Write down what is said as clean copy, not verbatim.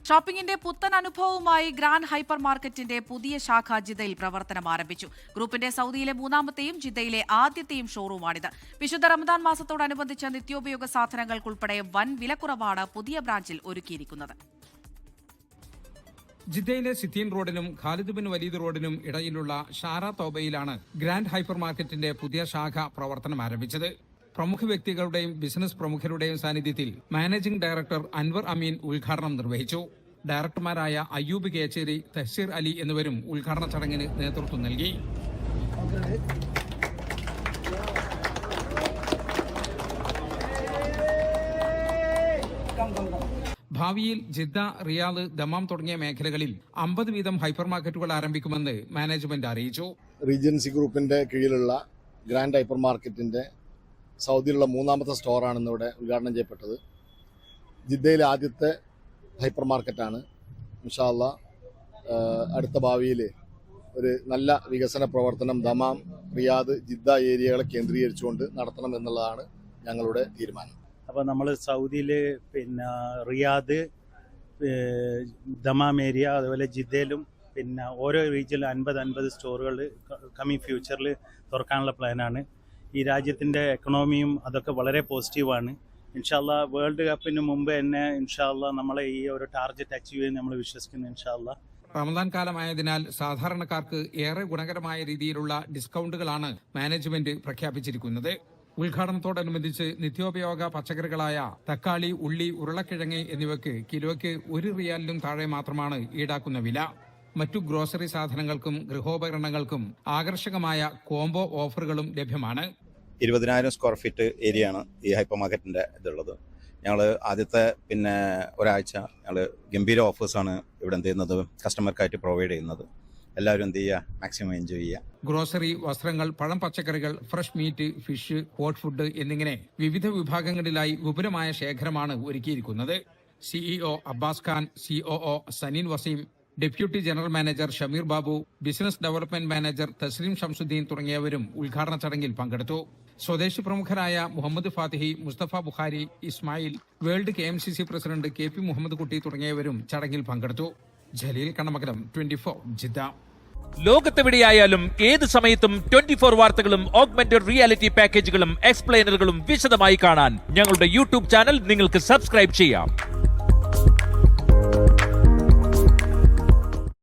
ഷോപ്പിംഗിന്റെ പുത്തൻ അനുഭവവുമായി grand hyper മാർക്കറ്റിന്റെ പുതിയ ശാഖ ജിദ്ദയിൽ പ്രവർത്തനം ആരംഭിച്ചു. ഗ്രൂപ്പിന്റെ സൗദിയിലെ മൂന്നാമത്തെയും ജിദ്ദയിലെ ആദ്യത്തെയും ഷോറൂമാണിത്. വിശുദ്ധ റമദാൻ മാസത്തോടനുബന്ധിച്ച് നിത്യോപയോഗ സാധനങ്ങൾക്കുൾപ്പെടെ വൻ വിലക്കുറവാണ് പുതിയ ബ്രാഞ്ചിൽ ഒരുക്കിയിരിക്കുന്നത്. ജിദ്ദയിലെ സിത്തീൻ റോഡിനും ഖാലിദ് ബിൻ വലീദ് റോഡിനും ഇടയിലുള്ള ഷാറ തോബയിലാണ് ഗ്രാൻഡ് ഹൈപ്പർ മാർക്കറ്റിന്റെ പുതിയ ശാഖ പ്രവർത്തനം ആരംഭിച്ചത്. പ്രമുഖ വ്യക്തികളുടെയും ബിസിനസ് പ്രമുഖരുടെയും സാന്നിധ്യത്തിൽ മാനേജിംഗ് ഡയറക്ടർ അൻവർ അമീൻ ഉദ്ഘാടനം നിർവഹിച്ചു. ഡയറക്ടർമാരായ അയ്യൂബ് കേച്ചേരി, തഹ്സീർ അലി എന്നിവരും ഉദ്ഘാടന ചടങ്ങിന് നേതൃത്വം നൽകി. ഭാവിയിൽ ജിദ്ദ, റിയാദ്, ദമാം തുടങ്ങിയ മേഖലകളിൽ 50 വീതം ഹൈപ്പർ മാർക്കറ്റുകൾ ആരംഭിക്കുമെന്ന് മാനേജ്മെന്റ് അറിയിച്ചു. റീജൻസി ഗ്രൂപ്പിന്റെ കീഴിലുള്ള ഗ്രാൻഡ് ഹൈപ്പർ മാർക്കറ്റിന്റെ സൗദിയിലുള്ള മൂന്നാമത്തെ സ്റ്റോറാണ് ഇന്നിവിടെ ഉദ്ഘാടനം ചെയ്യപ്പെട്ടത്. ജിദ്ദയിലെ ആദ്യത്തെ ഹൈപ്പർ മാർക്കറ്റാണ്. ഇൻഷാ അല്ലാ അടുത്ത ഭാവിയിൽ ഒരു നല്ല വികസന പ്രവർത്തനം ദമാം, റിയാദ്, ജിദ്ദ ഏരിയകളെ കേന്ദ്രീകരിച്ചുകൊണ്ട് നടത്തണം എന്നുള്ളതാണ് ഞങ്ങളുടെ തീരുമാനം. അപ്പോൾ നമ്മൾ സൗദിയിൽ റിയാദ്, ദമാം ഏരിയ, അതുപോലെ ജിദ്ദയിലും ഓരോ റീജിയനിലും 50 സ്റ്റോറുകൾ കമ്മിങ് ഫ്യൂച്ചറിൽ തുറക്കാനുള്ള പ്ലാനാണ്. ഈ രാജ്യത്തിൻ്റെ എക്കണോമിയും അതൊക്കെ വളരെ പോസിറ്റീവാണ്. ഇൻഷാല്ലാ വേൾഡ് കപ്പിന് മുമ്പ് തന്നെ ഇൻഷാല്ലാ നമ്മളെ ഈ ഒരു ടാർഗറ്റ് അച്ചീവ് ചെയ്യാൻ നമ്മൾ വിശ്വസിക്കുന്നു. ഇൻഷാല്ലാ റമദാൻ കാലമായതിനാൽ സാധാരണക്കാർക്ക് ഏറെ ഗുണകരമായ രീതിയിലുള്ള ഡിസ്കൗണ്ടുകളാണ് മാനേജ്മെന്റ് പ്രഖ്യാപിച്ചിരിക്കുന്നത്. ഉദ്ഘാടനത്തോടനുബന്ധിച്ച് നിത്യോപയോഗ പച്ചക്കറികളായ തക്കാളി, ഉള്ളി, ഉരുളക്കിഴങ്ങ് എന്നിവയ്ക്ക് കിലോയ്ക്ക് 1 റിയാലിനും താഴെ മാത്രമാണ് ഈടാക്കുന്ന വില. മറ്റു ഗ്രോസറി സാധനങ്ങൾക്കും ഗൃഹോപകരണങ്ങൾക്കും ആകർഷകമായ കോംബോ ഓഫറുകളും ലഭ്യമാണ്. 20,000 സ്ക്വയർ ഫീറ്റ് ഏരിയയാണ് ഈ ഹൈപ്പർ മാർക്കറ്റിന്റെ ഇതുള്ളത്. ഞങ്ങൾ ആദ്യത്തെ ഒരാഴ്ച ഞങ്ങൾ ഗംഭീര ഓഫേഴ്സാണ് ഇവിടെ എന്ത് ചെയ്യുന്നത് കസ്റ്റമർക്കായിട്ട് പ്രൊവൈഡ് ചെയ്യുന്നത്. എല്ലാവരും എന്ത് ചെയ്യുക, മാക്സിമം എൻജോയ് ചെയ്യുക. ഗ്രോസറി, വസ്ത്രങ്ങൾ, പഴം, പച്ചക്കറികൾ, fresh meat, fish, hot food എന്നിങ്ങനെ വിവിധ വിഭാഗങ്ങളിലായി വിപുലമായ ശേഖരമാണ് ഒരുക്കിയിരിക്കുന്നത്. CEO Abbas Khan, COO Saneen Waseem, deputy general manager Shameer Babu, business development manager Thasleem Shamsuddin തുടങ്ങിയവരും ഉദ്ഘാടന ചടങ്ങിൽ പങ്കെടുത്തു. സ്വദേശി പ്രമുഖരായ Muhammad Fathihi, Musthafa Bukhari, Ismail, world KMCC president KP Muhammad Kutty തുടങ്ങിയവരും ചടങ്ങിൽ പങ്കെടുത്തു. ജലീൽ കണ്ണമംഗലം, 24 ജിദ്ദ. ലോകത്തെവിടെയായാലും ഏത് സമയത്തും 24 വാർത്തകളും ഓഗ്മെന്റഡ് റിയാലിറ്റി പാക്കേജുകളും എക്സ്പ്ലെയിനറുകളും വിശദമായി കാണാൻ ഞങ്ങളുടെ യൂട്യൂബ് ചാനൽ നിങ്ങൾക്ക് സബ്സ്ക്രൈബ് ചെയ്യാം.